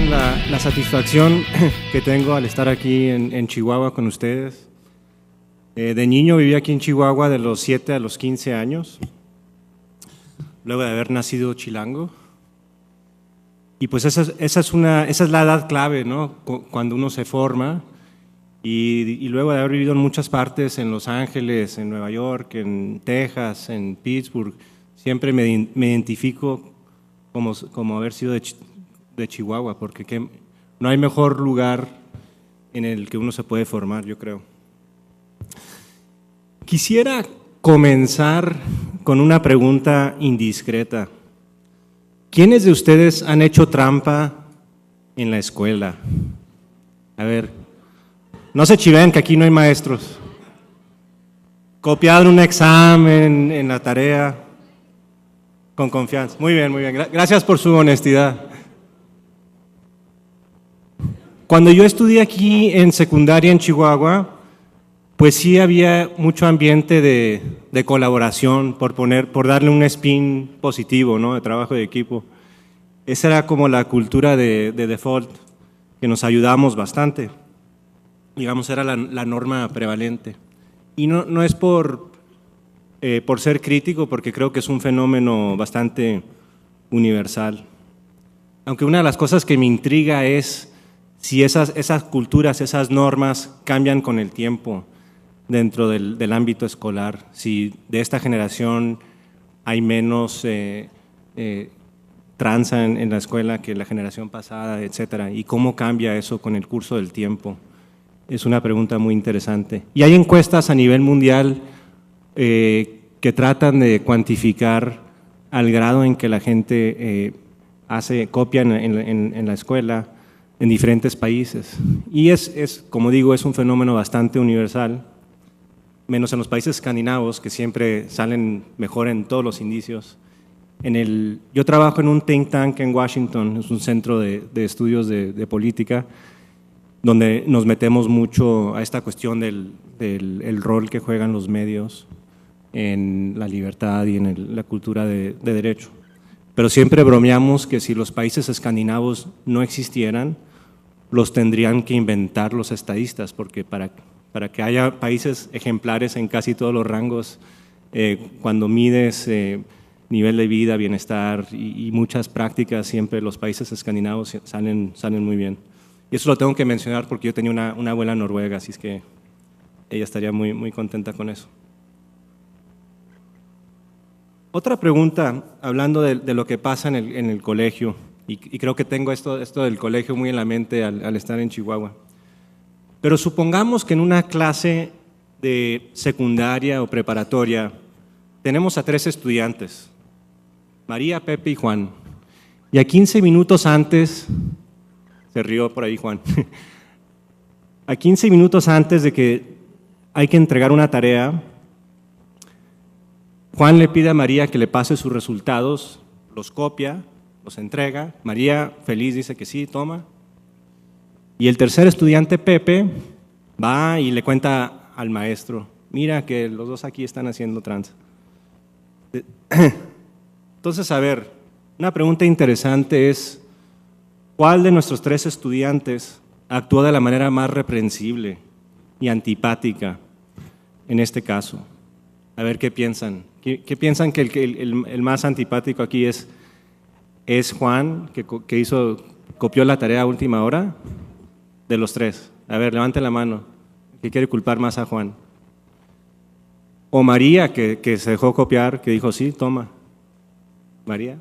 la satisfacción que tengo al estar aquí en Chihuahua con ustedes. De niño viví aquí en Chihuahua de los 7 a los 15 años, luego de haber nacido chilango. Y pues esa es la edad clave, ¿no? Cuando uno se forma. Y luego de haber vivido en muchas partes, en Los Ángeles, en Nueva York, en Texas, en Pittsburgh, siempre me identifico como haber sido de Chihuahua, porque no hay mejor lugar en el que uno se puede formar, yo creo. Quisiera comenzar con una pregunta indiscreta. ¿Quiénes de ustedes han hecho trampa en la escuela? A ver, no se chiven que aquí no hay maestros. Copiado en un examen, en la tarea, con confianza. Muy bien, muy bien. Gracias por su honestidad. Cuando yo estudié aquí en secundaria en Chihuahua, pues sí había mucho ambiente de colaboración, por darle un spin positivo, ¿no? De trabajo de equipo. Esa era como la cultura de default, que nos ayudábamos bastante. Digamos, era la norma prevalente. Y no es por ser crítico, porque creo que es un fenómeno bastante universal. Aunque una de las cosas que me intriga es si esas culturas, esas normas cambian con el tiempo dentro del ámbito escolar, si de esta generación hay menos tranza en la escuela que la generación pasada, etcétera, y cómo cambia eso con el curso del tiempo. Es una pregunta muy interesante. Y hay encuestas a nivel mundial que tratan de cuantificar al grado en que la gente copia en la escuela en diferentes países. Y como digo, es un fenómeno bastante universal, menos en los países escandinavos, que siempre salen mejor en todos los indicios. Yo trabajo en un think tank en Washington, es un centro de estudios de política, donde nos metemos mucho a esta cuestión del rol que juegan los medios en la libertad y en la cultura de derecho. Pero siempre bromeamos que si los países escandinavos no existieran, los tendrían que inventar los estadistas, porque para que haya países ejemplares en casi todos los rangos, cuando mides nivel de vida, bienestar y muchas prácticas, siempre los países escandinavos salen muy bien. Y eso lo tengo que mencionar porque yo tenía una abuela noruega, así es que ella estaría muy, muy contenta con eso. Otra pregunta, hablando de lo que pasa en el colegio, y creo que tengo esto del colegio muy en la mente al estar en Chihuahua. Pero supongamos que en una clase de secundaria o preparatoria tenemos a 3 estudiantes, María, Pepe y Juan, y a 15 minutos antes, se rió por ahí Juan, a 15 minutos antes de que hay que entregar una tarea, Juan le pide a María que le pase sus resultados, los copia, los entrega, María feliz dice que sí, toma. Y el tercer estudiante, Pepe, va y le cuenta al maestro, mira que los dos aquí están haciendo tranza. Entonces, a ver, una pregunta interesante es, ¿cuál de nuestros 3 estudiantes actuó de la manera más reprensible y antipática en este caso? A ver, ¿qué piensan? ¿Qué piensan que el más antipático aquí es Juan, que copió la tarea a última hora? De los 3. A ver, levante la mano. ¿Qué quiere culpar más a Juan? O María, que se dejó copiar, que dijo, sí, toma. María.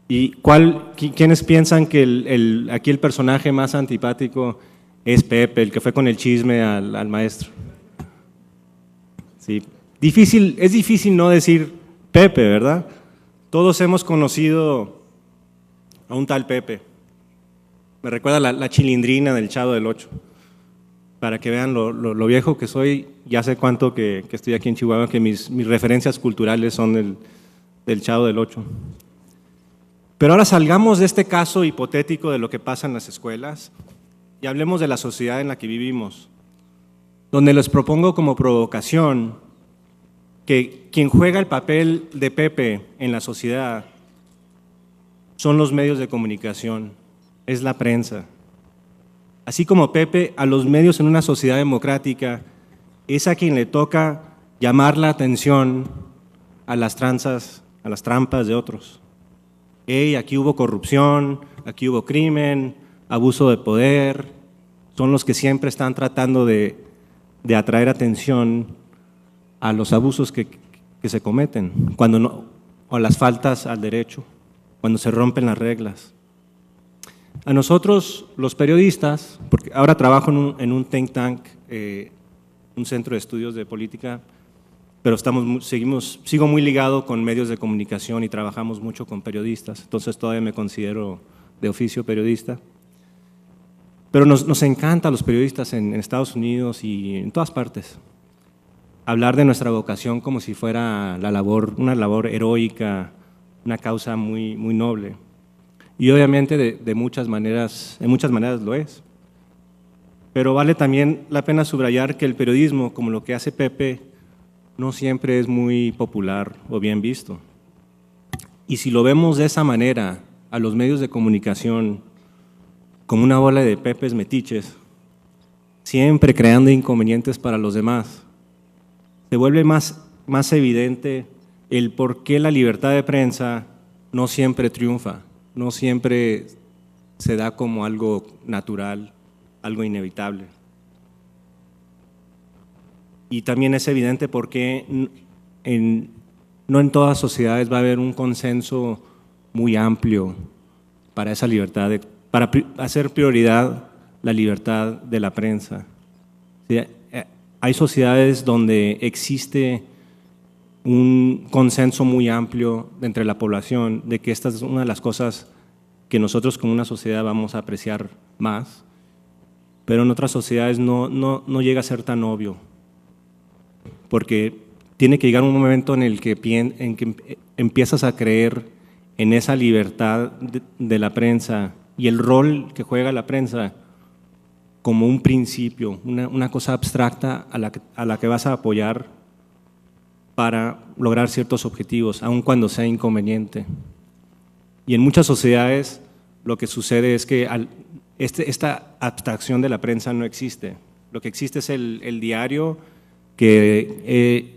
¿Y quiénes piensan que aquí el personaje más antipático es Pepe, el que fue con el chisme al maestro? Sí. Es difícil no decir Pepe, ¿verdad? Todos hemos conocido a un tal Pepe. Me recuerda la chilindrina del Chavo del Ocho. Para que vean lo viejo que soy, ya sé cuánto que estoy aquí en Chihuahua, que mis referencias culturales son del Chavo del Ocho. Pero ahora salgamos de este caso hipotético de lo que pasa en las escuelas y hablemos de la sociedad en la que vivimos, donde les propongo como provocación que quien juega el papel de Pepe en la sociedad son los medios de comunicación. es la prensa. Así como Pepe, a los medios en una sociedad democrática es a quien le toca llamar la atención a las tranzas, a las trampas de otros. Hey, aquí hubo corrupción, aquí hubo crimen, abuso de poder. Son los que siempre están tratando de atraer atención a los abusos que se cometen, cuando no, o a las faltas al derecho, cuando se rompen las reglas. A nosotros, los periodistas, porque ahora trabajo en un think tank, un centro de estudios de política, pero sigo muy ligado con medios de comunicación y trabajamos mucho con periodistas, entonces todavía me considero de oficio periodista. Pero nos encanta a los periodistas en Estados Unidos y en todas partes hablar de nuestra vocación como si fuera una labor heroica, una causa muy, muy noble. Y obviamente en muchas maneras lo es. Pero vale también la pena subrayar que el periodismo, como lo que hace Pepe, no siempre es muy popular o bien visto. Y si lo vemos de esa manera, a los medios de comunicación, como una bola de Pepes metiches, siempre creando inconvenientes para los demás, se vuelve más evidente el por qué la libertad de prensa no siempre triunfa, no siempre se da como algo natural, algo inevitable. Y también es evidente por qué no en todas sociedades va a haber un consenso muy amplio para esa libertad, para hacer prioridad la libertad de la prensa. ¿Sí? Hay sociedades donde existe un consenso muy amplio entre la población de que esta es una de las cosas que nosotros como una sociedad vamos a apreciar más, pero en otras sociedades no llega a ser tan obvio, porque tiene que llegar un momento en el que empiezas a creer en esa libertad de la prensa y el rol que juega la prensa como un principio, una cosa abstracta a la que vas a apoyar para lograr ciertos objetivos, aun cuando sea inconveniente. Y en muchas sociedades lo que sucede es que esta abstracción de la prensa no existe. Lo que existe es el diario que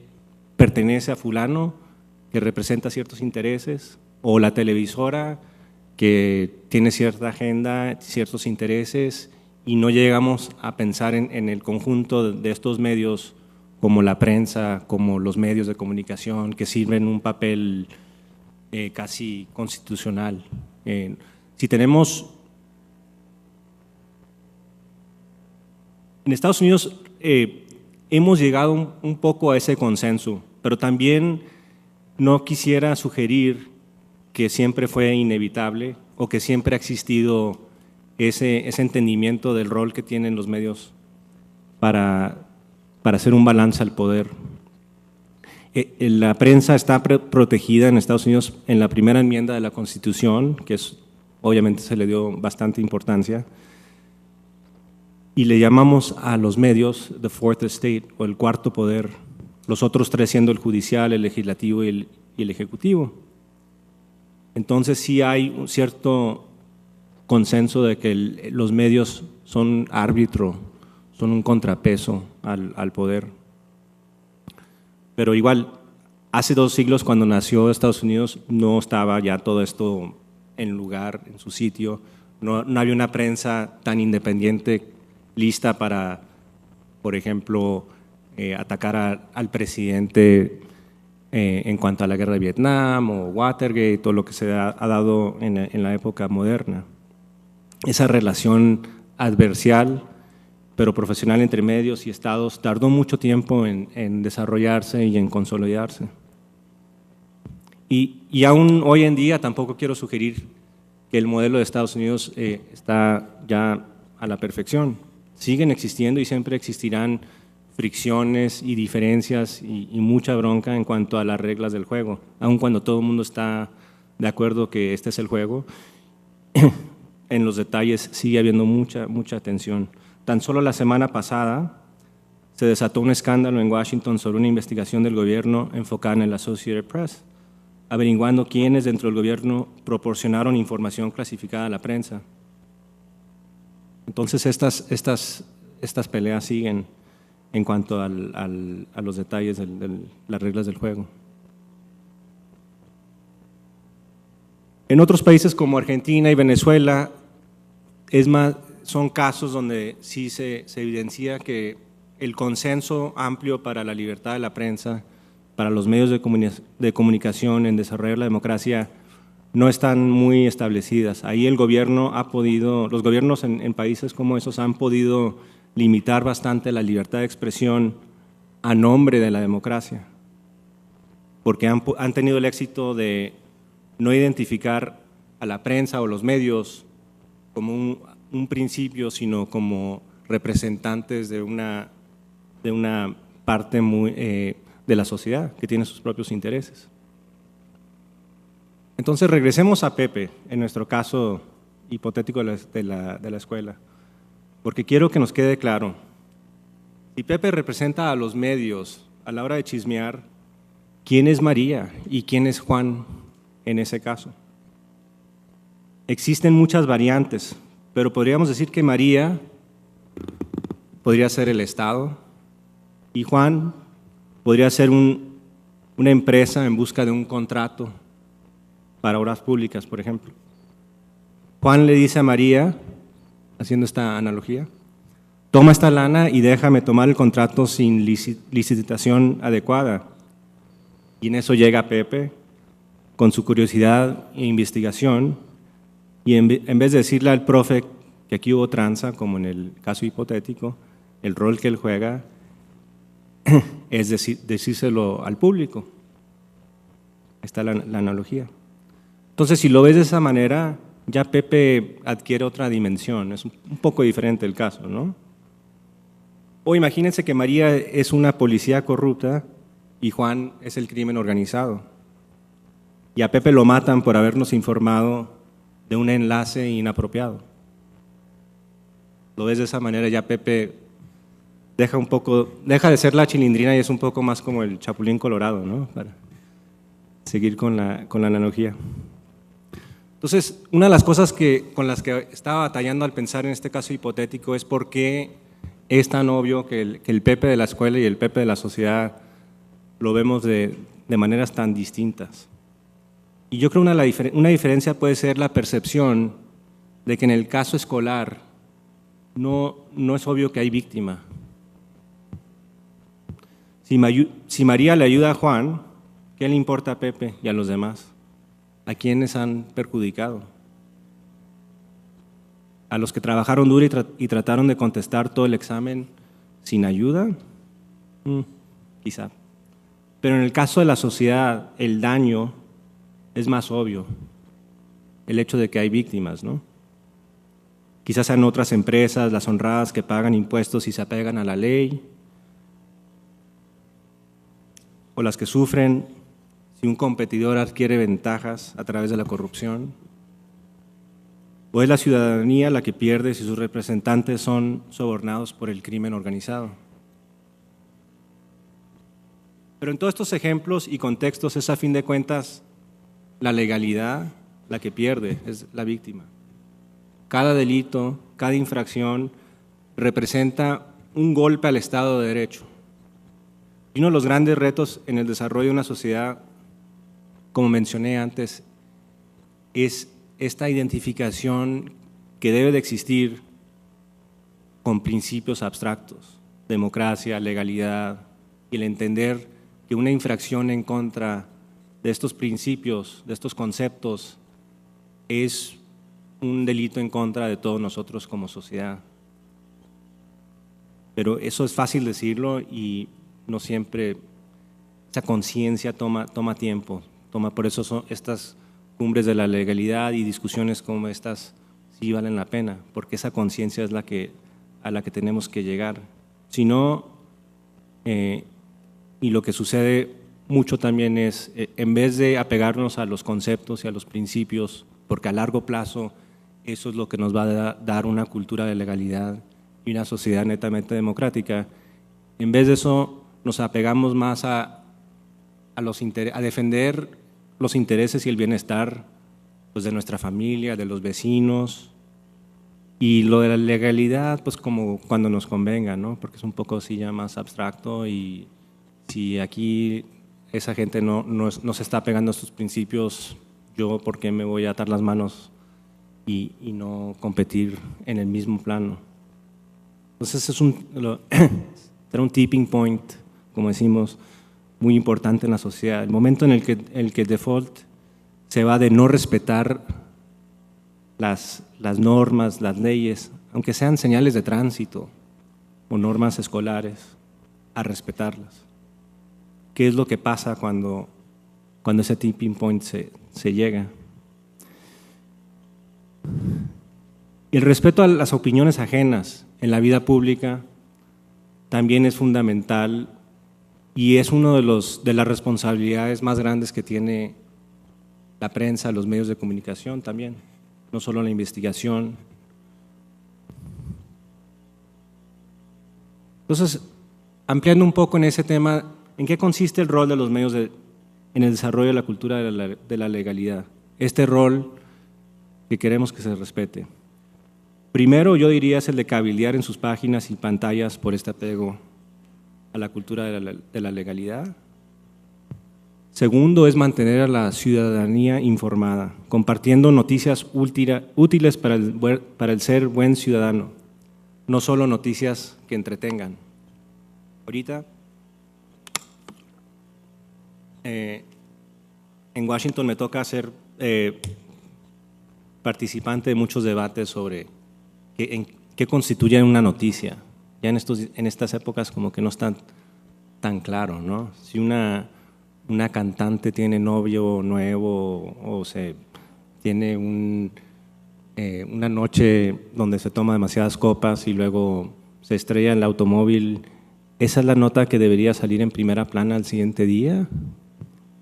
pertenece a fulano, que representa ciertos intereses, o la televisora que tiene cierta agenda, ciertos intereses, y no llegamos a pensar en el conjunto de estos medios como la prensa, como los medios de comunicación, que sirven un papel casi constitucional. Si tenemos… En Estados Unidos hemos llegado un poco a ese consenso, pero también no quisiera sugerir que siempre fue inevitable o que siempre ha existido ese entendimiento del rol que tienen los medios para hacer un balance al poder. La prensa está protegida en Estados Unidos en la primera enmienda de la Constitución, que obviamente se le dio bastante importancia, y le llamamos a los medios the fourth estate, o el cuarto poder, los otros tres siendo el judicial, el legislativo y el ejecutivo. Entonces sí hay un cierto consenso de que los medios son árbitro, son un contrapeso al poder. Pero igual, hace 2 siglos cuando nació Estados Unidos no estaba ya todo esto en su sitio, no había una prensa tan independiente lista para, por ejemplo, atacar al presidente en cuanto a la guerra de Vietnam o Watergate, todo lo que se ha dado en la época moderna. Esa relación adversarial pero profesional entre medios y estados tardó mucho tiempo en desarrollarse y en consolidarse. Y aún hoy en día tampoco quiero sugerir que el modelo de Estados Unidos está ya a la perfección. Siguen existiendo y siempre existirán fricciones y diferencias y mucha bronca en cuanto a las reglas del juego, aun cuando todo el mundo está de acuerdo que este es el juego. En los detalles sigue habiendo mucha tensión. Tan solo la semana pasada se desató un escándalo en Washington sobre una investigación del gobierno enfocada en el Associated Press, averiguando quiénes dentro del gobierno proporcionaron información clasificada a la prensa. Entonces estas peleas siguen en cuanto a los detalles de las reglas del juego. En otros países como Argentina y Venezuela, son casos donde sí se evidencia que el consenso amplio para la libertad de la prensa, para los medios de comunicación en desarrollar la democracia, no están muy establecidas. Ahí el gobierno los gobiernos en países como esos han podido limitar bastante la libertad de expresión a nombre de la democracia, porque han tenido el éxito de no identificar a la prensa o los medios como un principio, sino como representantes de una parte de la sociedad que tiene sus propios intereses. Entonces regresemos a Pepe, en nuestro caso hipotético de la escuela, porque quiero que nos quede claro, si Pepe representa a los medios a la hora de chismear, ¿quién es María y quién es Juan en ese caso? Existen muchas variantes, pero podríamos decir que María podría ser el Estado y Juan podría ser una empresa en busca de un contrato para obras públicas, por ejemplo. Juan le dice a María, haciendo esta analogía, toma esta lana y déjame tomar el contrato sin licitación adecuada. Y en eso llega Pepe con su curiosidad e investigación y en vez de decirle al profe que aquí hubo tranza, como en el caso hipotético, el rol que él juega es decírselo al público. Ahí está la analogía. Entonces, si lo ves de esa manera, ya Pepe adquiere otra dimensión, es un poco diferente el caso, ¿no? O imagínense que María es una policía corrupta y Juan es el crimen organizado. Y a Pepe lo matan por habernos informado de un enlace inapropiado. Lo ves de esa manera, ya Pepe deja de ser la Chilindrina y es un poco más como el Chapulín Colorado, ¿no? Para seguir con la analogía. Entonces, una de las cosas con las que estaba batallando al pensar en este caso hipotético es por qué es tan obvio que el Pepe de la escuela y el Pepe de la sociedad lo vemos de maneras tan distintas. Y yo creo que una diferencia puede ser la percepción de que en el caso escolar no es obvio que hay víctima. Si María le ayuda a Juan, ¿qué le importa a Pepe y a los demás? ¿A quiénes han perjudicado? ¿A los que trabajaron duro y trataron de contestar todo el examen sin ayuda? Quizá. Pero en el caso de la sociedad, el daño es más obvio. El hecho de que hay víctimas, ¿no? Quizás sean otras empresas, las honradas que pagan impuestos y se apegan a la ley, o las que sufren si un competidor adquiere ventajas a través de la corrupción, o es la ciudadanía la que pierde si sus representantes son sobornados por el crimen organizado. Pero en todos estos ejemplos y contextos es a fin de cuentas la legalidad la que pierde, es la víctima. Cada delito, cada infracción representa un golpe al Estado de Derecho. Y uno de los grandes retos en el desarrollo de una sociedad, como mencioné antes, es esta identificación que debe de existir con principios abstractos, democracia, legalidad, y el entender que una infracción en contra de estos principios, de estos conceptos, es un delito en contra de todos nosotros como sociedad. Pero eso es fácil decirlo y no siempre esa conciencia toma tiempo. Por eso son estas cumbres de la legalidad y discusiones como estas sí valen la pena, porque esa conciencia es a la que tenemos que llegar. Si no, y lo que sucede mucho también es, en vez de apegarnos a los conceptos y a los principios, porque a largo plazo eso es lo que nos va a dar una cultura de legalidad y una sociedad netamente democrática, en vez de eso nos apegamos más a defender los intereses y el bienestar pues, de nuestra familia, de los vecinos, Y lo de la legalidad, pues como cuando nos convenga, ¿no? Porque es un poco así ya más abstracto y si aquí esa gente no se está pegando a sus principios, yo por qué me voy a atar las manos y no competir en el mismo plano. Entonces será un tipping point, como decimos, muy importante en la sociedad. El momento en el que el default se va de no respetar las normas, las leyes, aunque sean señales de tránsito o normas escolares, a respetarlas. ¿Qué es lo que pasa cuando ese tipping point se llega? El respeto a las opiniones ajenas en la vida pública también es fundamental y es una de las responsabilidades más grandes que tiene la prensa, los medios de comunicación también, no solo la investigación. Entonces, ampliando un poco en ese tema, ¿en qué consiste el rol de los medios en el desarrollo de la cultura de la legalidad? Este rol que queremos que se respete. Primero, yo diría, es el de cabildear en sus páginas y pantallas por este apego a la cultura de la legalidad. Segundo, es mantener a la ciudadanía informada, compartiendo noticias útiles para el ser buen ciudadano, no solo noticias que entretengan. Ahorita, en Washington me toca ser participante de muchos debates sobre qué constituye una noticia. Ya en estas épocas como que no está tan claro, ¿no? Si una cantante tiene novio nuevo o tiene una noche donde se toma demasiadas copas y luego se estrella en el automóvil, ¿esa es la nota que debería salir en primera plana al siguiente día?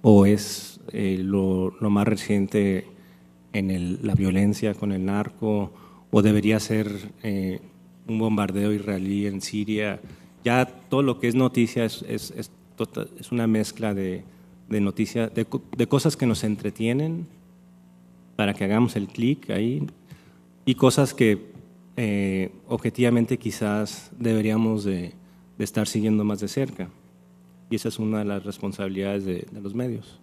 ¿O es lo más reciente en la violencia con el narco? ¿O debería ser un bombardeo israelí en Siria? Ya todo lo que es noticia es una mezcla de noticias, de cosas que nos entretienen para que hagamos el clic ahí y cosas que objetivamente quizás deberíamos de estar siguiendo más de cerca. Y esa es una de las responsabilidades de los medios.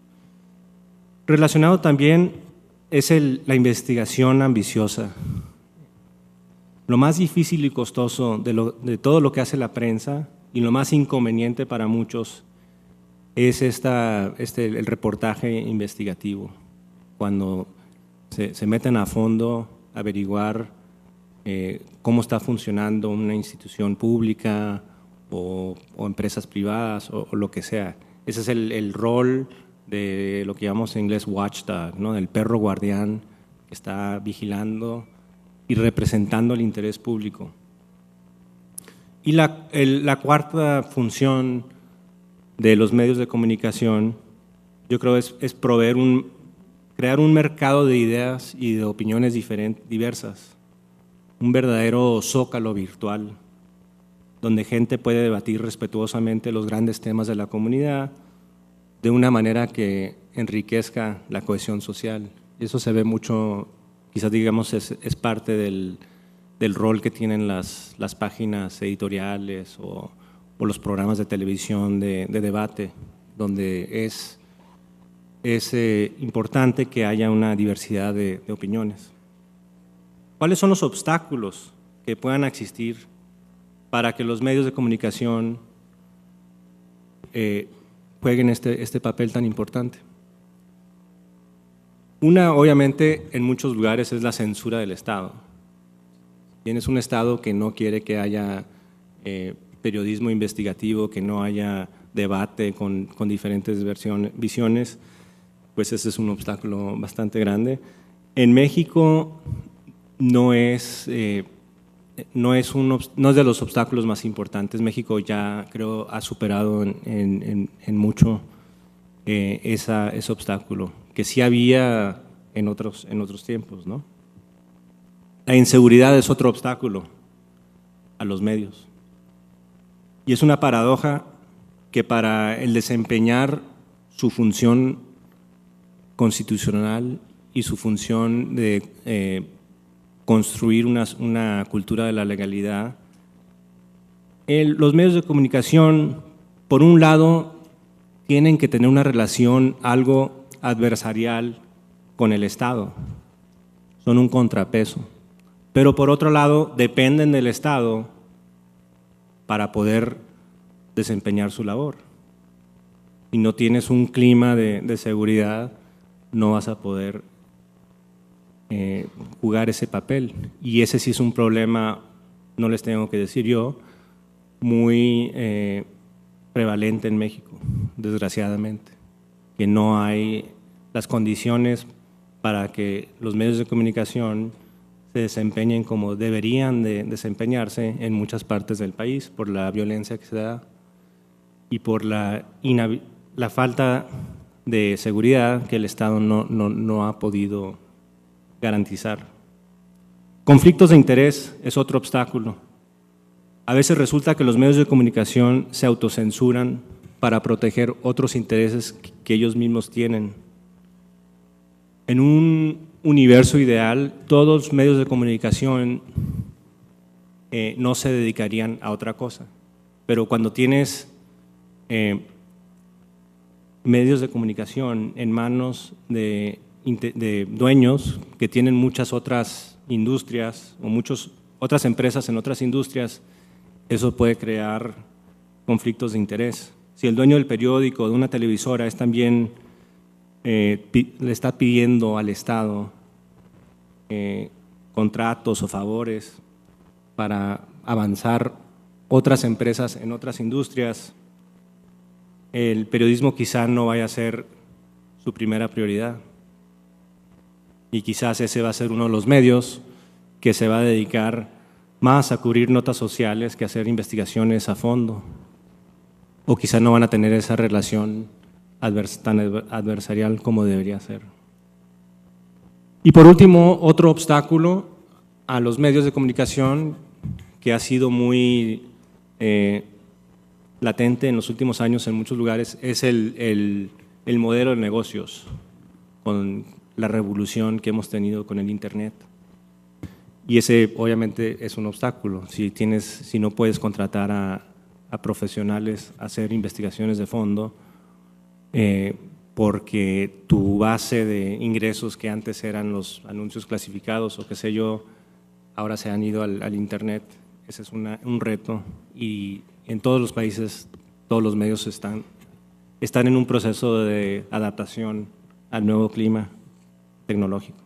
Relacionado también es la investigación ambiciosa. Lo más difícil y costoso de todo lo que hace la prensa y lo más inconveniente para muchos es el reportaje investigativo, cuando se meten a fondo a averiguar cómo está funcionando una institución pública o empresas privadas o lo que sea. Ese es el rol de lo que llamamos en inglés watchdog, ¿no? Del perro guardián que está vigilando y representando el interés público. Y la cuarta función de los medios de comunicación, yo creo, es crear un mercado de ideas y de opiniones diversas, un verdadero zócalo virtual, donde gente puede debatir respetuosamente los grandes temas de la comunidad de una manera que enriquezca la cohesión social. Y eso se ve mucho, quizás digamos es parte del rol que tienen las páginas editoriales o los programas de televisión de debate, donde es importante que haya una diversidad de opiniones. ¿Cuáles son los obstáculos que puedan existir para que los medios de comunicación jueguen este papel tan importante? Una, obviamente, en muchos lugares es la censura del Estado. Tienes un Estado que no quiere que haya periodismo investigativo, que no haya debate con diferentes visiones, pues ese es un obstáculo bastante grande. En México no es de los obstáculos más importantes. México ya creo ha superado en mucho ese obstáculo, que sí había en otros tiempos, ¿no? La inseguridad es otro obstáculo a los medios. Y es una paradoja que para el desempeñar su función constitucional y su función de construir una cultura de la legalidad. Los medios de comunicación, por un lado, tienen que tener una relación algo adversarial con el Estado, son un contrapeso, pero por otro lado dependen del Estado para poder desempeñar su labor. Si no tienes un clima de seguridad, no vas a poder jugar ese papel. Y ese sí es un problema, no les tengo que decir yo, muy prevalente en México, desgraciadamente, que no hay las condiciones para que los medios de comunicación se desempeñen como deberían de desempeñarse en muchas partes del país por la violencia que se da y por la falta de seguridad que el Estado no ha podido garantizar. Conflictos de interés es otro obstáculo. A veces resulta que los medios de comunicación se autocensuran para proteger otros intereses que ellos mismos tienen. En un universo ideal, todos los medios de comunicación no se dedicarían a otra cosa. Pero cuando tienes medios de comunicación en manos de dueños que tienen muchas otras industrias o muchas otras empresas en otras industrias, eso puede crear conflictos de interés. Si el dueño del periódico o de una televisora es también le está pidiendo al Estado contratos o favores para avanzar otras empresas en otras industrias, el periodismo quizá no vaya a ser su primera prioridad. Y quizás ese va a ser uno de los medios que se va a dedicar más a cubrir notas sociales que a hacer investigaciones a fondo. O quizá no van a tener esa relación tan adversarial como debería ser. Y por último, otro obstáculo a los medios de comunicación que ha sido muy latente en los últimos años en muchos lugares es el modelo de negocios, con la revolución que hemos tenido con el Internet. Y ese obviamente es un obstáculo. Si no puedes contratar a profesionales a hacer investigaciones de fondo, porque tu base de ingresos que antes eran los anuncios clasificados o qué sé yo, ahora se han ido al Internet. Ese es un reto y en todos los países todos los medios están en un proceso de adaptación al nuevo clima tecnológico.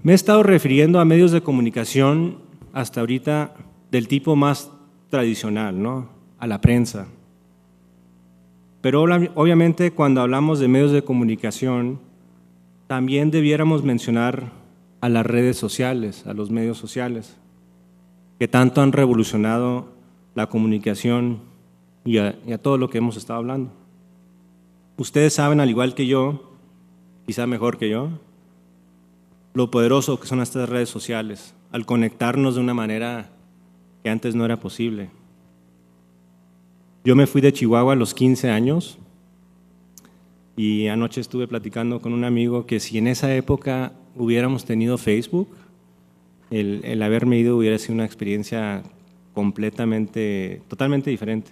Me he estado refiriendo a medios de comunicación hasta ahorita del tipo más tradicional, ¿no? A la prensa. Pero obviamente cuando hablamos de medios de comunicación, también debiéramos mencionar a las redes sociales, a los medios sociales, que tanto han revolucionado la comunicación y a todo lo que hemos estado hablando. Ustedes saben, al igual que yo, quizá mejor que yo, lo poderoso que son estas redes sociales, al conectarnos de una manera que antes no era posible. Yo me fui de Chihuahua a los 15 años y anoche estuve platicando con un amigo que si en esa época hubiéramos tenido Facebook, el haberme ido hubiera sido una experiencia totalmente diferente,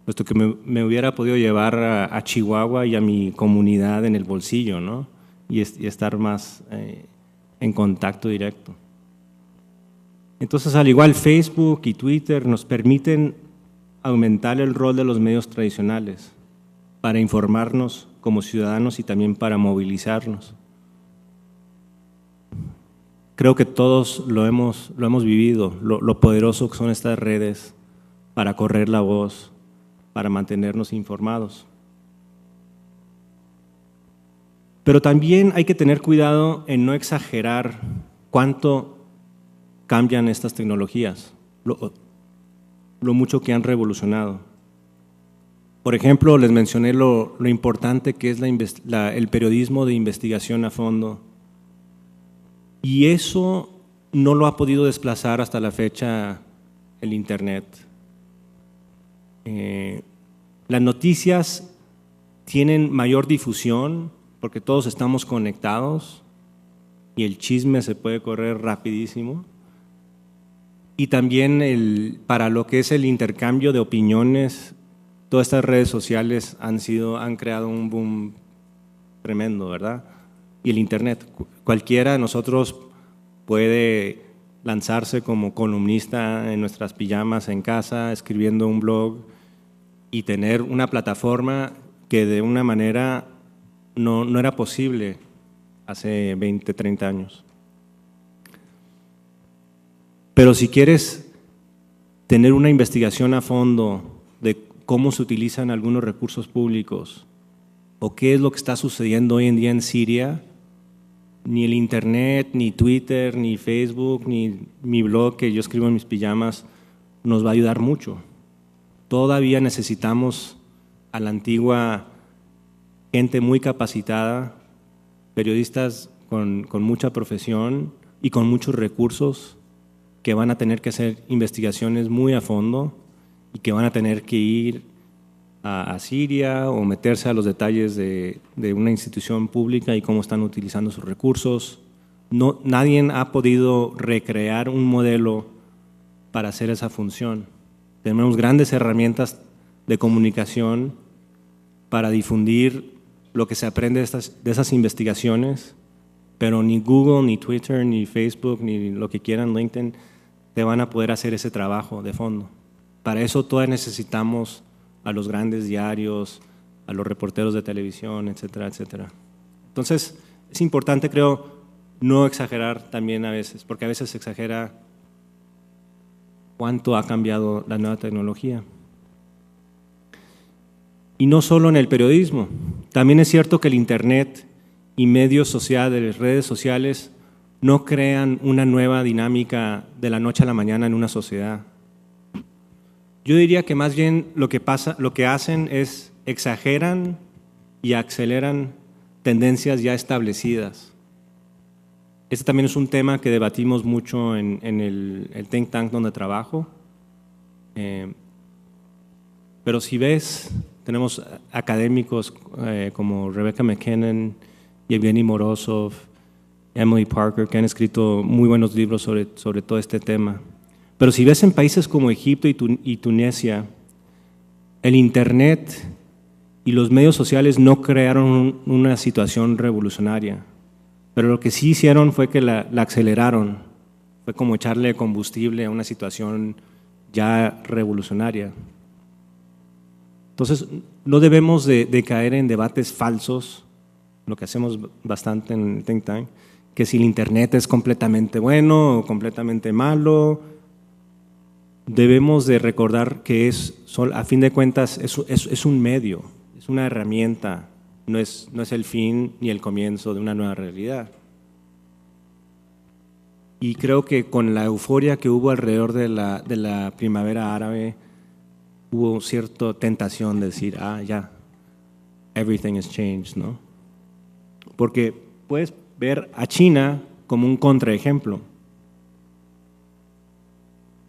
puesto que me hubiera podido llevar a Chihuahua y a mi comunidad en el bolsillo, ¿no? y estar más en contacto directo. Entonces, al igual Facebook y Twitter nos permiten aumentar el rol de los medios tradicionales para informarnos como ciudadanos y también para movilizarnos. Creo que todos lo hemos vivido, lo poderoso que son estas redes para correr la voz, para mantenernos informados. Pero también hay que tener cuidado en no exagerar cuánto cambian estas tecnologías, lo mucho que han revolucionado. Por ejemplo, les mencioné lo importante que es el periodismo de investigación a fondo. Y eso no lo ha podido desplazar hasta la fecha el Internet. Las noticias tienen mayor difusión porque todos estamos conectados y el chisme se puede correr rapidísimo. Y también para lo que es el intercambio de opiniones, todas estas redes sociales han creado un boom tremendo, ¿verdad? Y el Internet, cualquiera de nosotros puede lanzarse como columnista en nuestras pijamas en casa, escribiendo un blog y tener una plataforma que de una manera no era posible hace 20, 30 años. Pero si quieres tener una investigación a fondo de cómo se utilizan algunos recursos públicos o qué es lo que está sucediendo hoy en día en Siria, ni el Internet, ni Twitter, ni Facebook, ni mi blog que yo escribo en mis pijamas nos va a ayudar mucho. Todavía necesitamos a la antigua gente muy capacitada, periodistas con mucha profesión y con muchos recursos que van a tener que hacer investigaciones muy a fondo y que van a tener que ir a Siria o meterse a los detalles de una institución pública y cómo están utilizando sus recursos. Nadie ha podido recrear un modelo para hacer esa función. Tenemos grandes herramientas de comunicación para difundir lo que se aprende de esas investigaciones, pero ni Google, ni Twitter, ni Facebook, ni lo que quieran, LinkedIn, te van a poder hacer ese trabajo de fondo. Para eso todavía necesitamos a los grandes diarios, a los reporteros de televisión, etcétera, etcétera. Entonces, es importante, creo, no exagerar también a veces, porque a veces se exagera cuánto ha cambiado la nueva tecnología. Y no solo en el periodismo, también es cierto que el Internet y medios sociales, redes sociales, no crean una nueva dinámica de la noche a la mañana en una sociedad. Yo diría que más bien lo que hacen es exageran y aceleran tendencias ya establecidas. Este también es un tema que debatimos mucho en el think tank donde trabajo. Pero si ves, tenemos académicos como Rebecca McKinnon, Yevgeny Morozov, Emily Parker, que han escrito muy buenos libros sobre todo este tema. Pero si ves en países como Egipto y Tunisia, el Internet y los medios sociales no crearon una situación revolucionaria, pero lo que sí hicieron fue que la aceleraron. Fue como echarle combustible a una situación ya revolucionaria. Entonces, no debemos de caer en debates falsos, lo que hacemos bastante en el think tank, que si el Internet es completamente bueno o completamente malo. Debemos de recordar que a fin de cuentas, es un medio, es una herramienta, no es el fin ni el comienzo de una nueva realidad. Y creo que con la euforia que hubo alrededor de la primavera árabe, hubo cierta tentación de decir, ya, everything has changed, ¿no? Porque puedes ver a China como un contraejemplo.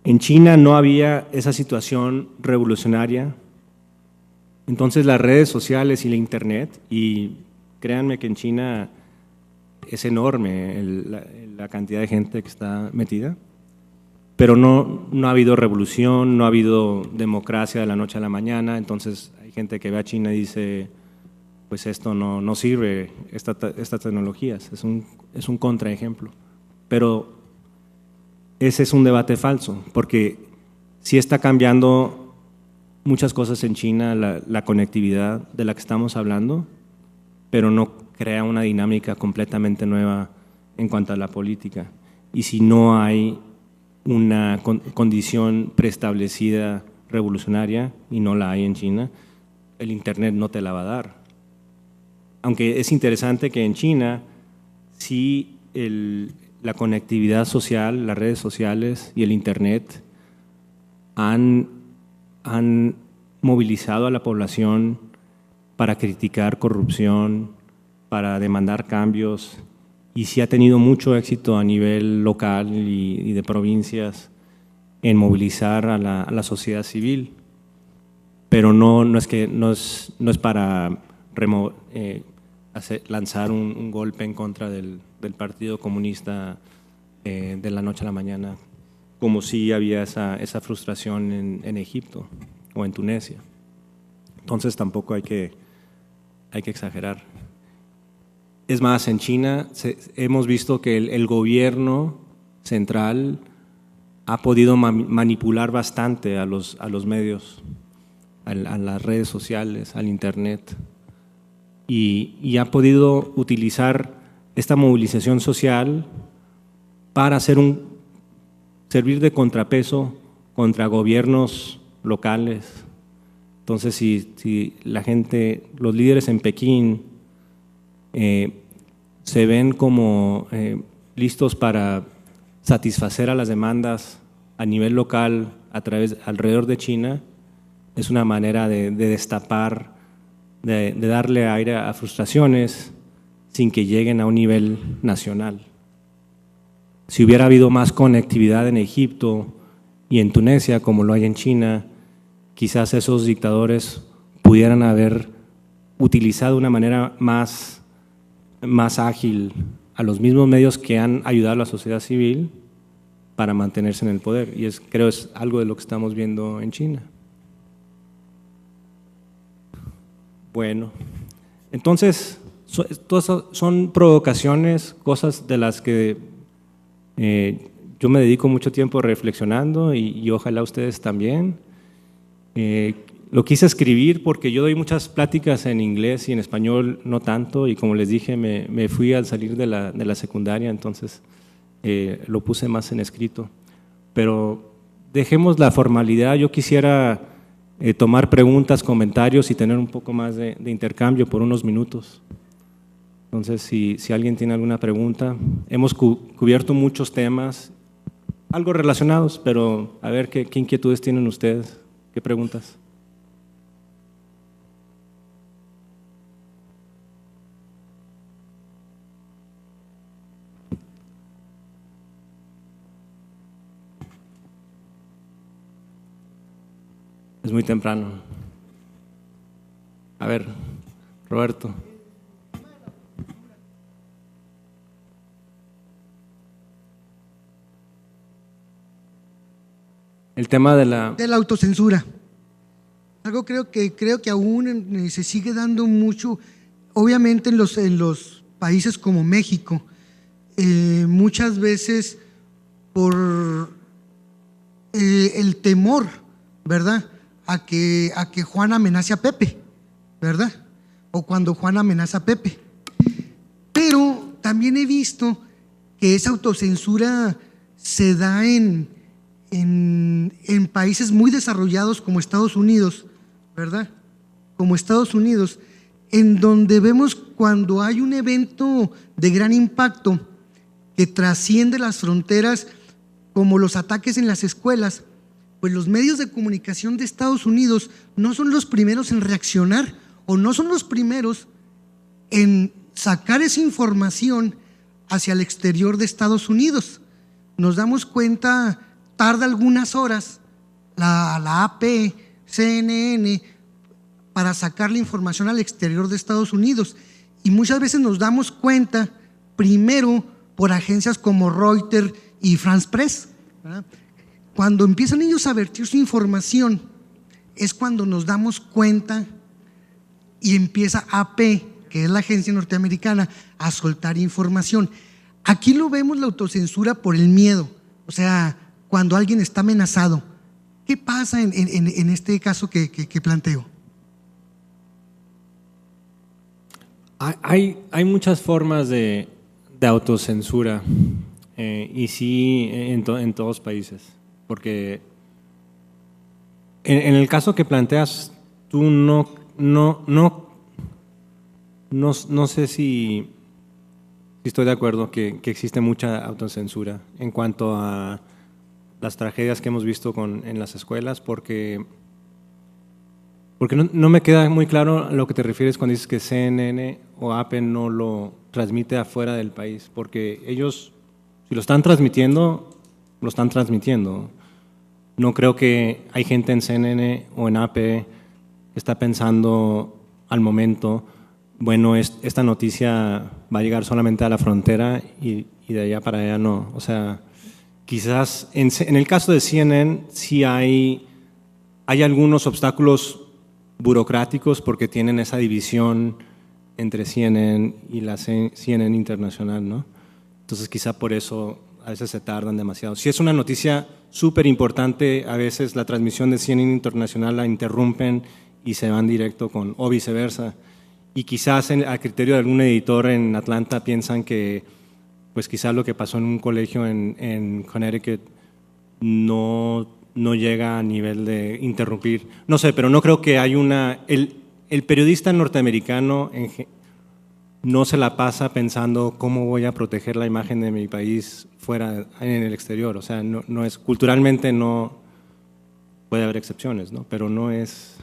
En China no había esa situación revolucionaria, entonces las redes sociales y la Internet, y créanme que en China es enorme la cantidad de gente que está metida, pero no ha habido revolución, no ha habido democracia de la noche a la mañana, entonces hay gente que ve a China y dice, pues esto no sirve, estas tecnologías, es un contraejemplo. Pero ese es un debate falso, porque sí está cambiando muchas cosas en China, la conectividad de la que estamos hablando, pero no crea una dinámica completamente nueva en cuanto a la política. Y si no hay una condición preestablecida revolucionaria, y no la hay en China, el Internet no te la va a dar. Aunque es interesante que en China sí la conectividad social, las redes sociales y el Internet han movilizado a la población para criticar corrupción, para demandar cambios, y sí ha tenido mucho éxito a nivel local y de provincias en movilizar a la sociedad civil. Pero no es para lanzar un golpe en contra del del Partido Comunista de la noche a la mañana, como si había esa frustración en Egipto o en Tunisia. Entonces tampoco hay que exagerar. Es más, en China hemos visto que el gobierno central ha podido manipular bastante a los medios, a las redes sociales, al internet, y ha podido utilizar esta movilización social para servir de contrapeso contra gobiernos locales. Entonces, si la gente, los líderes en Pekín se ven como listos para satisfacer a las demandas a nivel local alrededor de China, es una manera de destapar, de darle aire a frustraciones sin que lleguen a un nivel nacional. Si hubiera habido más conectividad en Egipto y en Tunisia, como lo hay en China, quizás esos dictadores pudieran haber utilizado de una manera más ágil a los mismos medios que han ayudado a la sociedad civil para mantenerse en el poder. Y creo es algo de lo que estamos viendo en China. Bueno, entonces, todas son provocaciones, cosas de las que yo me dedico mucho tiempo reflexionando y ojalá ustedes también. Lo quise escribir porque yo doy muchas pláticas en inglés y en español no tanto, y como les dije, me fui al salir de la secundaria, entonces lo puse más en escrito. Pero dejemos la formalidad. Yo quisiera tomar preguntas, comentarios y tener un poco más de intercambio por unos minutos. Entonces, si alguien tiene alguna pregunta, hemos cubierto muchos temas, algo relacionados, pero a ver qué inquietudes tienen ustedes, qué preguntas. Es muy temprano. A ver, Roberto. El tema de la autocensura. Algo creo que aún se sigue dando mucho, obviamente en los países como México, muchas veces por el temor, ¿verdad?, a que Juan amenace a Pepe, ¿verdad?, o cuando Juan amenaza a Pepe. Pero también he visto que esa autocensura se da en países muy desarrollados como Estados Unidos, ¿verdad?, como Estados Unidos, en donde vemos cuando hay un evento de gran impacto que trasciende las fronteras, como los ataques en las escuelas, pues los medios de comunicación de Estados Unidos no son los primeros en reaccionar o no son los primeros en sacar esa información hacia el exterior de Estados Unidos. Nos damos cuenta, tarda algunas horas la AP, CNN, para sacar la información al exterior de Estados Unidos, y muchas veces nos damos cuenta primero por agencias como Reuters y France Press, ¿verdad? Cuando empiezan ellos a vertir su información es cuando nos damos cuenta y empieza AP, que es la agencia norteamericana, a soltar información. Aquí lo vemos, la autocensura por el miedo, o sea, cuando alguien está amenazado. ¿Qué pasa en este caso que planteo? Hay muchas formas de autocensura, y sí en todos los países, porque en el caso que planteas tú no sé si estoy de acuerdo que existe mucha autocensura en cuanto a las tragedias que hemos visto en las escuelas, porque no me queda muy claro a lo que te refieres cuando dices que CNN o AP no lo transmite afuera del país, porque ellos, si lo están transmitiendo, lo están transmitiendo. No creo que hay gente en CNN o en AP que está pensando al momento bueno, esta noticia va a llegar solamente a la frontera y de allá para allá no. O sea, quizás en el caso de CNN sí hay algunos obstáculos burocráticos porque tienen esa división entre CNN y la CNN internacional, ¿no? Entonces quizá por eso a veces se tardan demasiado. Si es una noticia súper importante, a veces la transmisión de CNN internacional la interrumpen y se van directo o viceversa. Y quizás a criterio de algún editor en Atlanta piensan que pues quizás lo que pasó en un colegio en Connecticut no llega a nivel de interrumpir. No sé, pero no creo que hay el periodista norteamericano no se la pasa pensando cómo voy a proteger la imagen de mi país fuera en el exterior. O sea, no es, culturalmente no puede haber excepciones, ¿no? Pero no es.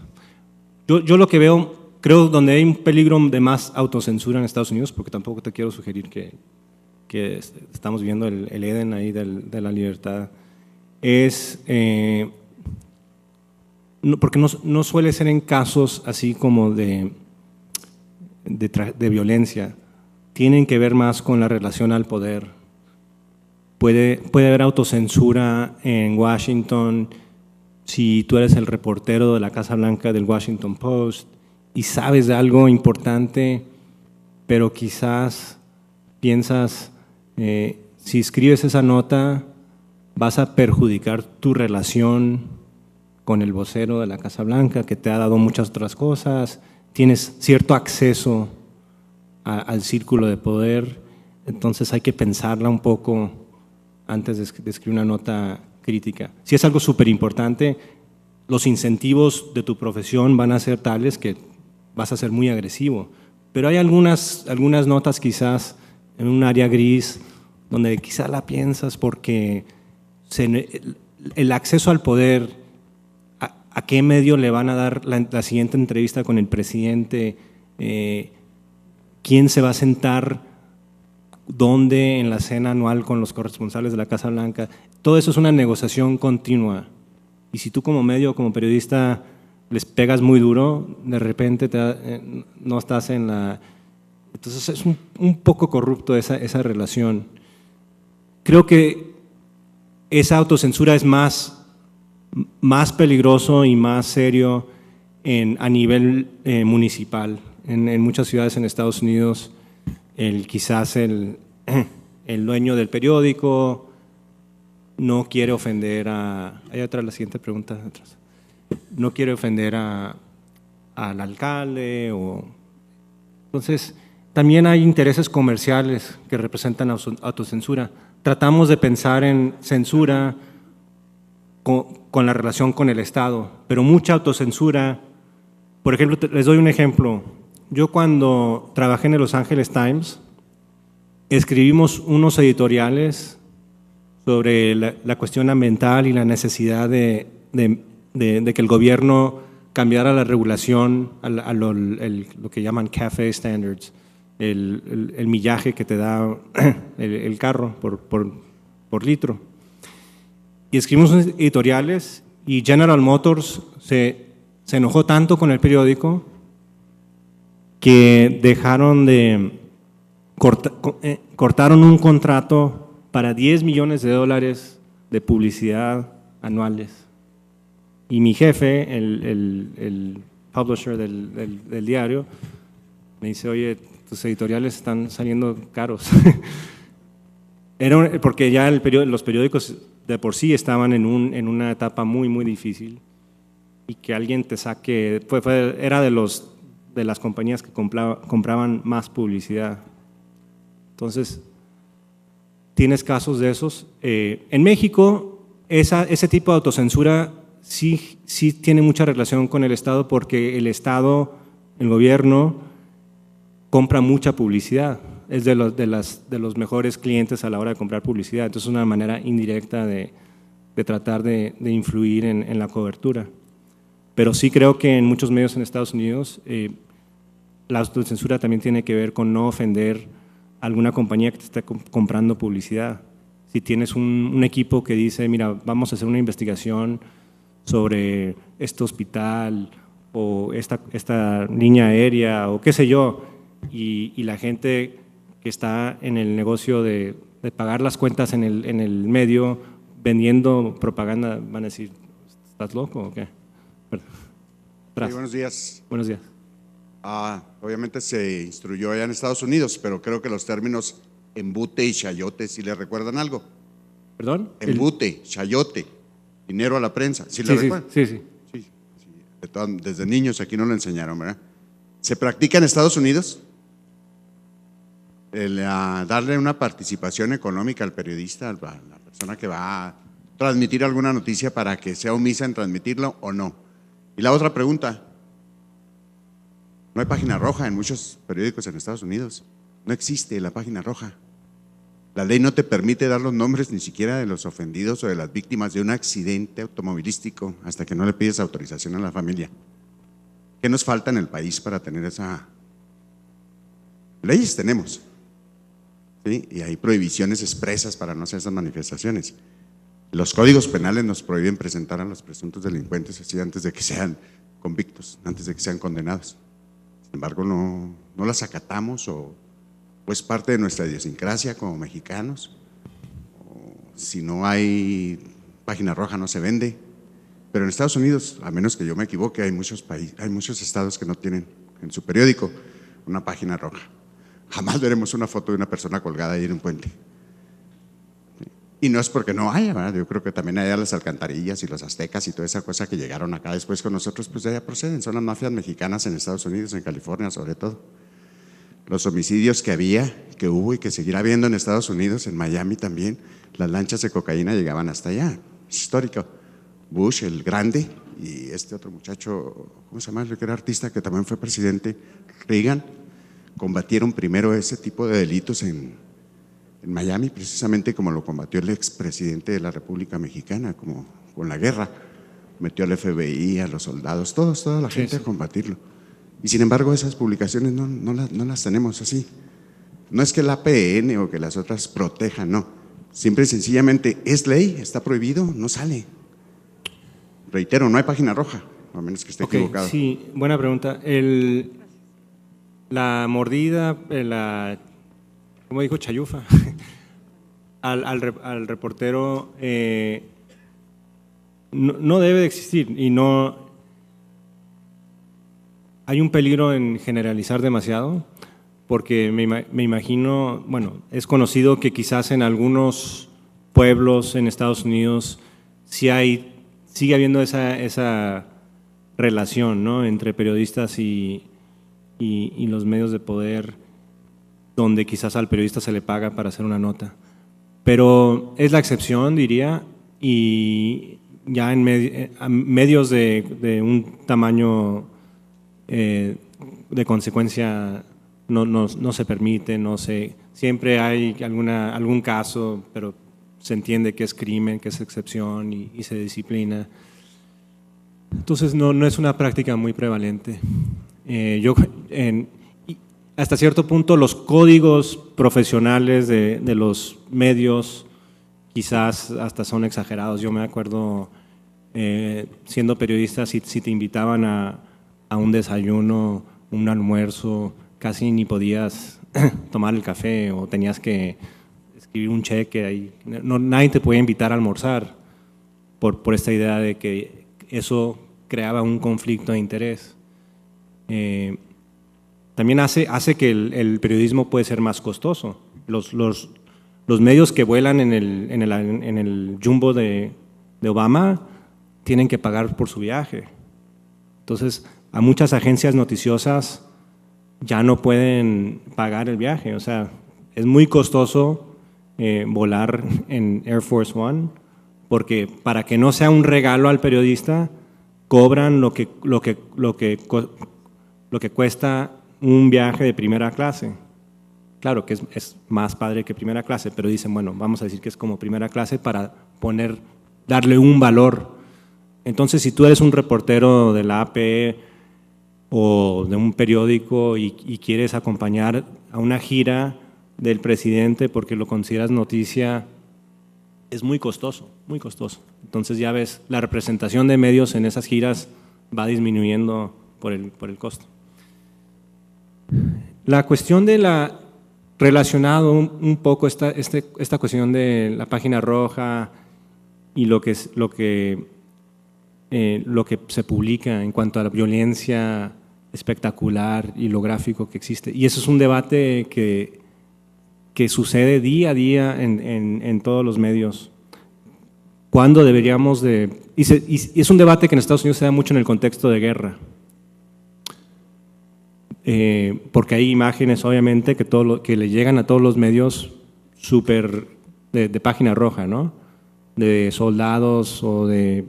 Yo lo que veo, creo, donde hay un peligro de más autocensura en Estados Unidos, porque tampoco te quiero sugerir que estamos viendo el Edén ahí de la libertad, es porque no suele ser en casos así como de violencia, tienen que ver más con la relación al poder. Puede haber autocensura en Washington si tú eres el reportero de la Casa Blanca del Washington Post y sabes de algo importante, pero quizás piensas, si escribes esa nota vas a perjudicar tu relación con el vocero de la Casa Blanca, que te ha dado muchas otras cosas, tienes cierto acceso al círculo de poder, entonces hay que pensarla un poco antes de escribir una nota crítica. Si es algo súper importante, los incentivos de tu profesión van a ser tales que vas a ser muy agresivo, pero hay algunas notas quizás en un área gris donde quizás la piensas porque el acceso al poder, a qué medio le van a dar la siguiente entrevista con el presidente, quién se va a sentar dónde en la cena anual con los corresponsales de la Casa Blanca. Todo eso es una negociación continua. Y si tú como medio, como periodista, les pegas muy duro, de repente no estás en la. Entonces es un poco corrupto esa relación. Creo que esa autocensura es más peligroso y más serio a nivel municipal. En muchas ciudades en Estados Unidos, quizás el dueño del periódico no quiere ofender a. Hay otra, la siguiente pregunta atrás. No quiere ofender al alcalde. Entonces, también hay intereses comerciales que representan autocensura. Tratamos de pensar en censura con la relación con el Estado, pero mucha autocensura. Por ejemplo, les doy un ejemplo. Yo cuando trabajé en el Los Angeles Times, escribimos unos editoriales sobre la cuestión ambiental y la necesidad de que el gobierno cambiara la regulación a lo que llaman CAFE standards, el millaje que te da el carro por litro. Y escribimos unos editoriales y General Motors se enojó tanto con el periódico que cortaron un contrato para $10 millones de publicidad anuales. Y mi jefe, el publisher del diario, me dice, oye, tus editoriales están saliendo caros. Porque ya los periódicos de por sí estaban en una etapa muy, muy difícil y que alguien te saque, era de las compañías que compraban más publicidad. Entonces, tienes casos de esos. En México, ese tipo de autocensura sí tiene mucha relación con el Estado porque el Estado, el gobierno, compra mucha publicidad. Es de los mejores clientes a la hora de comprar publicidad. Entonces es una manera indirecta de tratar de influir en la cobertura. Pero sí creo que en muchos medios en Estados Unidos la autocensura también tiene que ver con no ofender a alguna compañía que te esté comprando publicidad. Si tienes un equipo que dice, mira, vamos a hacer una investigación sobre este hospital o esta línea aérea o qué sé yo, y la gente que está en el negocio de pagar las cuentas en el medio vendiendo propaganda van a decir, ¿estás loco o qué? Sí, buenos días. Buenos días. Obviamente se instruyó allá en Estados Unidos, pero creo que los términos embute y chayote sí le recuerdan algo. ¿Perdón? Embute, chayote, dinero a la prensa, ¿sí le recuerdan? Sí. Desde niños aquí nos lo enseñaron, ¿verdad? ¿Se practica en Estados Unidos darle una participación económica al periodista, a la persona que va a transmitir alguna noticia para que sea omisa en transmitirlo o no? Y la otra pregunta, no hay página roja en muchos periódicos en Estados Unidos, no existe la página roja. La ley no te permite dar los nombres ni siquiera de los ofendidos o de las víctimas de un accidente automovilístico hasta que no le pides autorización a la familia. ¿Qué nos falta en el país para tener esa? Leyes tenemos, ¿sí? Y hay prohibiciones expresas para no hacer esas manifestaciones. Los códigos penales nos prohíben presentar a los presuntos delincuentes así antes de que sean convictos, antes de que sean condenados. Sin embargo, no las acatamos o es parte de nuestra idiosincrasia como mexicanos. Si no hay página roja no se vende. Pero en Estados Unidos, a menos que yo me equivoque, hay muchos estados que no tienen en su periódico una página roja. Jamás veremos una foto de una persona colgada ahí en un puente. Y no es porque no haya, ¿verdad? Yo creo que también hay las alcantarillas y los aztecas y toda esa cosa que llegaron acá después con nosotros, pues de allá proceden. Son las mafias mexicanas en Estados Unidos, en California sobre todo. Los homicidios que hubo y que seguirá habiendo en Estados Unidos, en Miami también, las lanchas de cocaína llegaban hasta allá. Es histórico. Bush, el grande, y este otro muchacho, ¿cómo se llama? El que era artista, que también fue presidente, Reagan, combatieron primero ese tipo de delitos en Miami, precisamente como lo combatió el expresidente de la República Mexicana, como con la guerra. Metió al FBI, a los soldados, toda la gente a combatirlo. Y sin embargo esas publicaciones no las tenemos así. No es que el APN o que las otras protejan, no. Simple y sencillamente es ley, está prohibido, no sale. Reitero, no hay página roja, a menos que esté equivocado. Sí, buena pregunta. La mordida, ¿cómo dijo? Chayufa. al reportero no debe de existir y no. Hay un peligro en generalizar demasiado, porque me imagino, bueno, es conocido que quizás en algunos pueblos en Estados Unidos sigue habiendo esa relación, ¿no?, entre periodistas y los medios de poder, donde quizás al periodista se le paga para hacer una nota. Pero es la excepción, diría, y ya en medios de un tamaño de consecuencia no se permite, siempre hay algún caso, pero se entiende que es crimen, que es excepción y se disciplina. Entonces no es una práctica muy prevalente. Hasta cierto punto los códigos profesionales de los medios quizás hasta son exagerados. Yo me acuerdo siendo periodista, si te invitaban a un desayuno, un almuerzo, casi ni podías tomar el café o tenías que escribir un cheque ahí. Nadie te podía invitar a almorzar por esta idea de que eso creaba un conflicto de interés. También hace que el periodismo puede ser más costoso. Los medios que vuelan en el jumbo de Obama tienen que pagar por su viaje. Entonces, a muchas agencias noticiosas ya no pueden pagar el viaje. O sea, es muy costoso volar en Air Force One, porque para que no sea un regalo al periodista, cobran lo que cuesta un viaje de primera clase. Claro que es más padre que primera clase, pero dicen, bueno, vamos a decir que es como primera clase para darle un valor. Entonces, si tú eres un reportero de la AP o de un periódico y quieres acompañar a una gira del presidente porque lo consideras noticia, es muy costoso, muy costoso. Entonces ya ves, la representación de medios en esas giras va disminuyendo por el costo. La cuestión de la, relacionado un poco esta cuestión de la página roja y lo que se publica en cuanto a la violencia espectacular y lo gráfico que existe. Y eso es un debate que sucede día a día en todos los medios. ¿Cuándo deberíamos de...? Y es un debate que en Estados Unidos se da mucho en el contexto de guerra. Porque hay imágenes, obviamente, que le llegan a todos los medios súper de página roja, ¿no? De soldados o de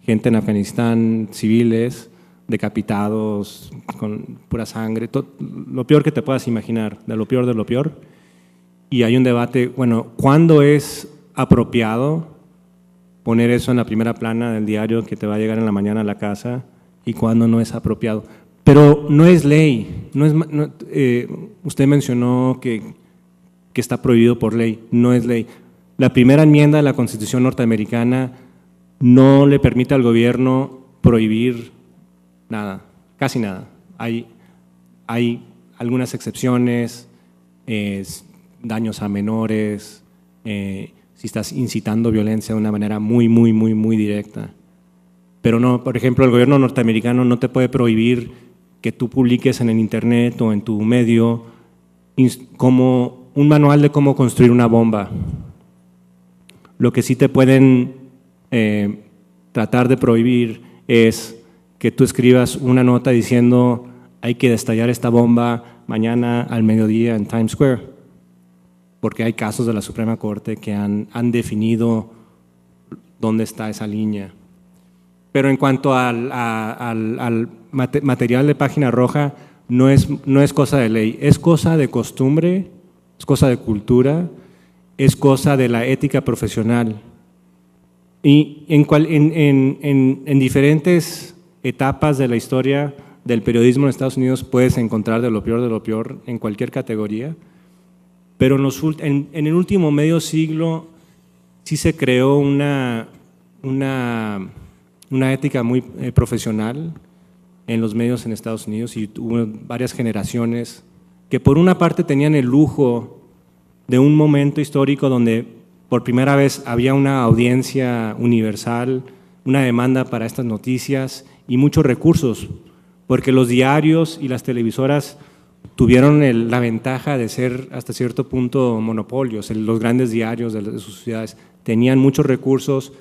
gente en Afganistán, civiles, decapitados, con pura sangre, lo peor que te puedas imaginar, de lo peor de lo peor. Y hay un debate, bueno, ¿cuándo es apropiado poner eso en la primera plana del diario que te va a llegar en la mañana a la casa y cuándo no es apropiado? Pero no es ley. Usted mencionó que está prohibido por ley. No es ley. La primera enmienda de la Constitución norteamericana no le permite al gobierno prohibir nada, casi nada. Hay algunas excepciones, daños a menores, si estás incitando violencia de una manera muy directa. Pero no, por ejemplo, el gobierno norteamericano no te puede prohibir que tú publiques en el internet o en tu medio como un manual de cómo construir una bomba. Lo que sí te pueden tratar de prohibir es que tú escribas una nota diciendo hay que destallar esta bomba mañana al mediodía en Times Square, porque hay casos de la Suprema Corte que han definido dónde está esa línea. Pero en cuanto al material de página roja, no es cosa de ley, es cosa de costumbre, es cosa de cultura, es cosa de la ética profesional. Y en diferentes etapas de la historia del periodismo en Estados Unidos puedes encontrar de lo peor en cualquier categoría, pero en el último medio siglo sí se creó una ética muy profesional en los medios en Estados Unidos y hubo varias generaciones que por una parte tenían el lujo de un momento histórico donde por primera vez había una audiencia universal, una demanda para estas noticias y muchos recursos, porque los diarios y las televisoras tuvieron la ventaja de ser hasta cierto punto monopolios. Los grandes diarios de sus ciudades tenían muchos recursos,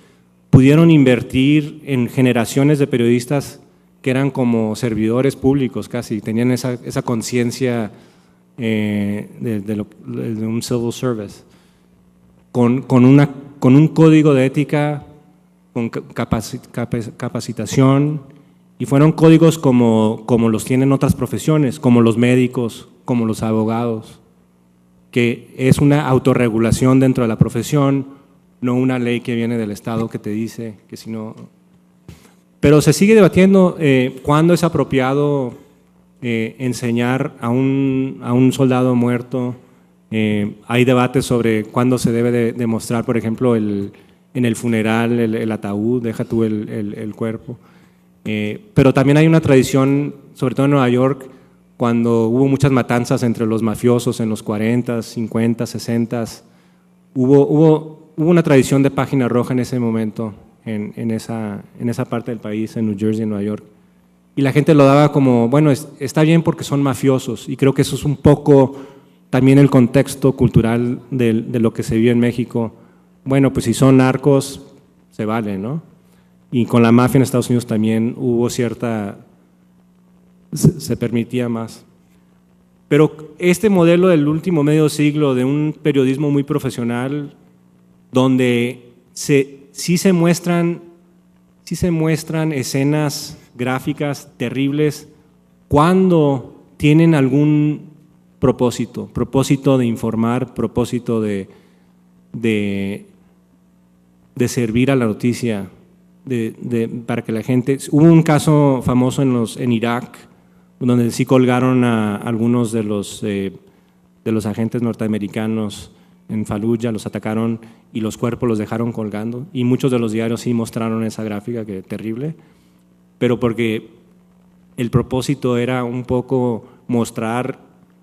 pudieron invertir en generaciones de periodistas que eran como servidores públicos casi, tenían esa conciencia de un civil service, con un código de ética, con capacitación, y fueron códigos como los tienen otras profesiones, como los médicos, como los abogados, que es una autorregulación dentro de la profesión, no una ley que viene del Estado que te dice que si no… Pero se sigue debatiendo cuándo es apropiado enseñar a un soldado muerto. Hay debates sobre cuándo se debe de mostrar, por ejemplo, en el funeral, el ataúd, deja tú el cuerpo. Pero también hay una tradición, sobre todo en Nueva York, cuando hubo muchas matanzas entre los mafiosos en los 40, 50, 60, hubo una tradición de página roja en ese momento, en esa parte del país, en New Jersey, en Nueva York. Y la gente lo daba como, bueno, está bien porque son mafiosos, y creo que eso es un poco también el contexto cultural de lo que se vive en México. Bueno, pues si son narcos, se vale, ¿no? Y con la mafia en Estados Unidos también hubo se permitía más. Pero este modelo del último medio siglo de un periodismo muy profesional, donde sí se muestran escenas gráficas terribles cuando tienen algún propósito de informar, propósito de servir a la noticia, para que la gente… Hubo un caso famoso en Irak, donde sí colgaron a algunos de los agentes norteamericanos en Fallujah, los atacaron y los cuerpos los dejaron colgando, y muchos de los diarios sí mostraron esa gráfica, que terrible, pero porque el propósito era un poco mostrar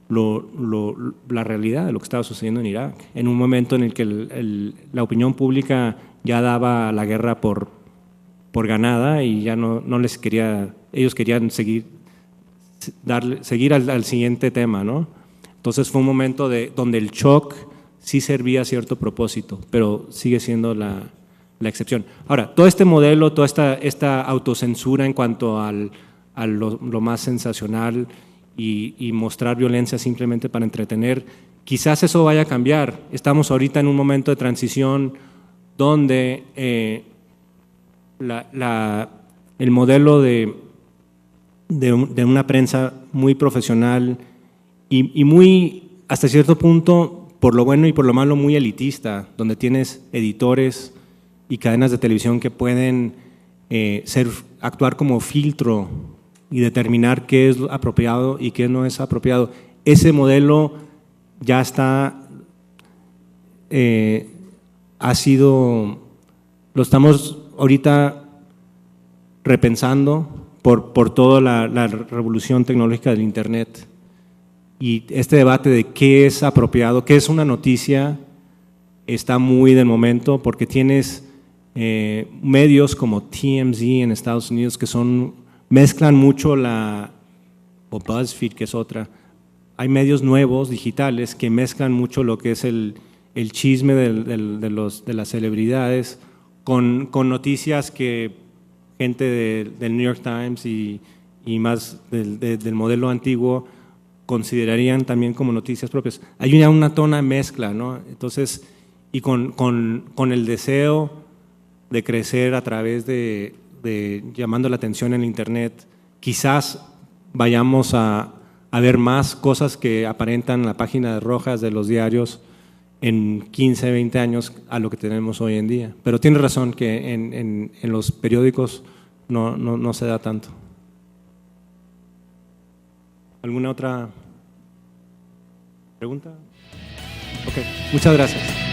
la realidad de lo que estaba sucediendo en Irak, en un momento en el que la opinión pública ya daba la guerra por ganada y ya no les quería, ellos querían seguir al siguiente tema, ¿no? Entonces fue un momento donde el shock sí servía a cierto propósito, pero sigue siendo la excepción. Ahora, todo este modelo, toda esta autocensura en cuanto a lo más sensacional y mostrar violencia simplemente para entretener, quizás eso vaya a cambiar. Estamos ahorita en un momento de transición donde el modelo de una prensa muy profesional y muy, hasta cierto punto, por lo bueno y por lo malo, muy elitista, donde tienes editores y cadenas de televisión que pueden actuar como filtro y determinar qué es apropiado y qué no es apropiado. Ese modelo ya está, lo estamos ahorita repensando por toda la revolución tecnológica del Internet. Y este debate de qué es apropiado, qué es una noticia, está muy del momento porque tienes medios como TMZ en Estados Unidos que mezclan mucho o BuzzFeed, que es otra. Hay medios nuevos, digitales, que mezclan mucho lo que es el chisme de las celebridades con noticias que gente del New York Times y más del modelo antiguo considerarían también como noticias propias. Hay una tona mezcla, ¿no? Entonces, y con el deseo de crecer a través de llamando la atención en Internet, quizás vayamos a ver más cosas que aparentan la página rojas de los diarios en 15, 20 años a lo que tenemos hoy en día. Pero tiene razón que en los periódicos no se da tanto. ¿Alguna otra pregunta? Ok, muchas gracias.